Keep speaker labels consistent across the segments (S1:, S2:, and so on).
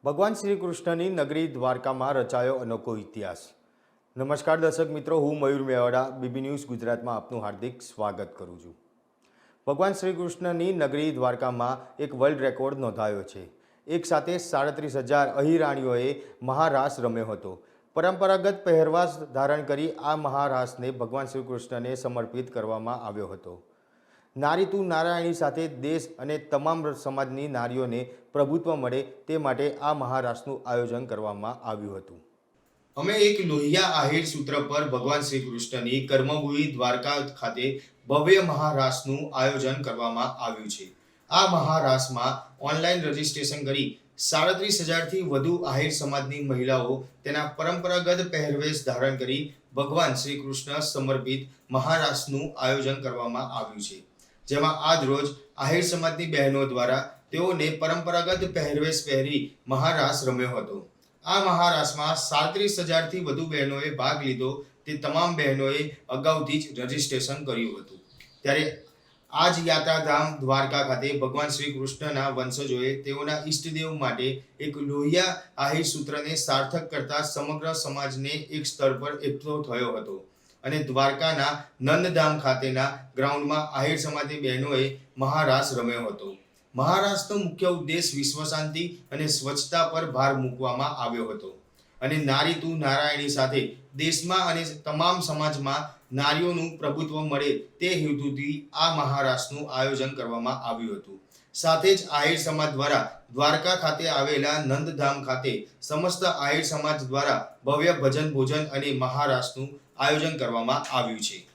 S1: ભગવાન શ્રી કૃષ્ણની નગરી દ્વારકામાં રચાયો અનોખો ઇતિહાસ। નમસ્કાર દર્શક મિત્રો, હું મયુર મેવાડા બીબી ન્યૂઝ ગુજરાતમાં આપનું હાર્દિક સ્વાગત કરું છું। ભગવાન શ્રી કૃષ્ણની નગરી દ્વારકામાં એક વર્લ્ડ રેકોર્ડ નોંધાયો છે। એક સાથે 37,000 અહિરાણીઓએ મહારાસ રમ્યો હતો। પરંપરાગત પહેરવેશ ધારણ કરી આ મહારાસને ભગવાન શ્રી કૃષ્ણને સમર્પિત કરવામાં આવ્યો હતો। નારી તું નારાયણી સાથે દેશ અને તમામ સમાજની નારીઓને પ્રભુત્વ મળે તે માટે આ મહારાસનું આયોજન કરવામાં આવ્યું હતું। અમે એક લોહિયા આહિર સૂત્ર પર ભગવાન શ્રી કૃષ્ણની કર્મભૂમિ દ્વારકા ખાતે ભવ્ય મહારાસનું આયોજન કરવામાં આવ્યું છે। આ મહારાસમાં ઓનલાઈન રજીસ્ટ્રેશન કરી 37,000થી વધુ આહિર સમાજની મહિલાઓ તેના પરંપરાગત પહેરવેશ ધારણ કરી ભગવાન શ્રી કૃષ્ણ સમર્પિત મહારાસનું આયોજન કરવામાં આવ્યું છે, જેમાં આજ રોજ આહિર સમાજની બહેનો દ્વારા તેઓને પરંપરાગત પહેરવેશ પહેરી મહારાસ રમ્યો હતો। આ મહારાસમાં 37,000થી વધુ બહેનોએ ભાગ લીધો તે તમામ બહેનોએ અગાઉથી જ રજીસ્ટ્રેશન કર્યું હતું। ત્યારે આજ યાત્રાધામ દ્વારકા ખાતે ભગવાન શ્રી કૃષ્ણના વંશજોએ તેઓના ઈષ્ટદેવ માટે એક લોહિયા આહિર સૂત્રને સાર્થક કરતા સમગ્ર સમાજને એક સ્થળ પર એકઠો થયો હતો અને દ્વારકાના નંદધામ ખાતેના ગ્રાઉન્ડમાં આહિર સમાજની બહેનોએ મહારાસ રમ્યો હતો। મહારાસનો મુખ્ય ઉદ્દેશ વિશ્વ શાંતિ અને સ્વચ્છતા પર ભાર મૂકવામાં આવ્યો હતો અને નારી તું નારાયણી સાથે દેશમાં અને તમામ સમાજમાં નારીઓનું પ્રભુત્વ મળે તે હેતુથી આ મહારાસનું આયોજન કરવામાં આવ્યું હતું। સાથે જ આહિર સમાજ દ્વારા દ્વારકા ખાતે આવેલા નંદધામ ખાતે સમસ્ત આહિર સમાજ દ્વારા ભવ્ય ભજન ભોજન અને મહારાસનું આયોજન કરવામાં આવ્યું છે।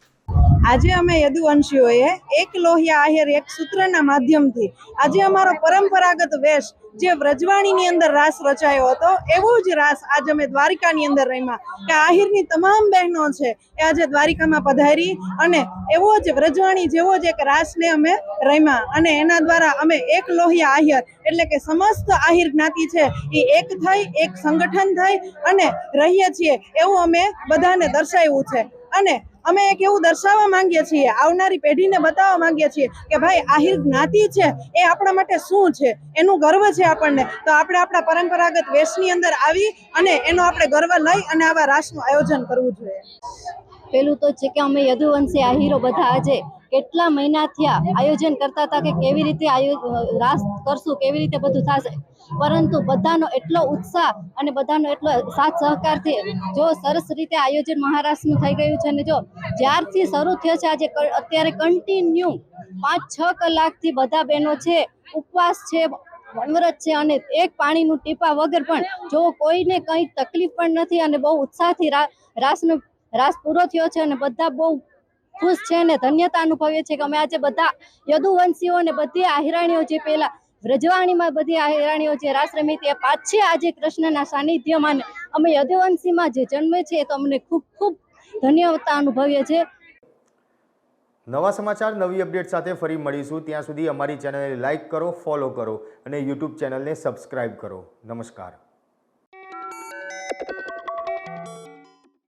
S2: આજે અમે યદુવંશીઓએ એક લોહિયા આહિર એક સૂત્રના માધ્યમથી આજે અમારો પરંપરાગત વેશ જે વ્રજવાણીની અંદર રાસ રચાયો હતો એવો જ રાસ આજે અમે દ્વારિકાની અંદર રમ્યા કે આહિરની તમામ બહેનો છે એ આજે દ્વારિકામાં પધારી અને એવો જ વ્રજવાણી જેવો જ એક રાસને અમે રમ્યા અને એના દ્વારા અમે એક લોહિયા આહિર એટલે કે સમસ્ત આહિર જ્ઞાતિ છે એ એક થઈ એક સંગઠન થઈ અને રહીએ છીએ એવું અમે બધાને દર્શાવ્યું છે। અને અમે એક એવું દર્શાવવા માંગીએ છીએ, આવનારી પેઢીને બતાવવા માંગીએ છીએ કે ભાઈ આહિર જ્ઞાતિ છે એ આપણા માટે શું છે, એનું ગર્વ છે આપણને, તો આપણે આપણા પરંપરાગત વેશની અંદર આવી અને એનો આપણે ગર્વ લઈ અને આવા રાસનું આયોજન કરવું જોઈએ।
S3: પેલું તો છે કે અમે યદુવંશી આહિરો બધા આજે કેટલા મહિના થયા આયોજન કરતા હતા કે કેવી રીતે રાસ કરશું, કેવી રીતે બધું થશે, પરંતુ બધાનો એટલો ઉત્સાહ અને બધાનો એટલો સાથ સહકારથી જો સરસ રીતે આયોજન મહારાષ્ટ્રનું થઈ ગયું છે। અને જો જ્યારથી શરૂ થયો છે આજે અત્યારે કન્ટિન્યુ 5-6 કલાકથી બધા બહેનો છે ઉપવાસ છે, વનવ્રત છે અને એક પાણીનું ટીપા વગર પણ જો કોઈને કંઈ તકલીફ પણ નથી અને બહુ ઉત્સાહથી રાસ પૂરો થયો છે અને બધા બહુ ખુશ છે અને ધન્યતા અનુભવીએ છીએ કે અમે આજે બધા યદુવંશીઓ અને બધી આહિરાણીઓ જે પહેલા વ્રજવાણીમાં બધી આહિરાણીઓ જે રાસ રમી હતી પાછી આજે કૃષ્ણના સાનિધ્યમાં અમે યદુવંશીમાં જે જન્મે છે તો અમને ખૂબ ખૂબ ધન્યતા અનુભવીએ છીએ।
S1: નવા સમાચાર નવી અપડેટ સાથે ફરી મળીશું। ત્યાં સુધી અમારી ચેનલને લાઇક કરો, ફોલો કરો અને યુટ્યુબ ચેનલને સબસ્ક્રાઇબ કરો। નમસ્કાર।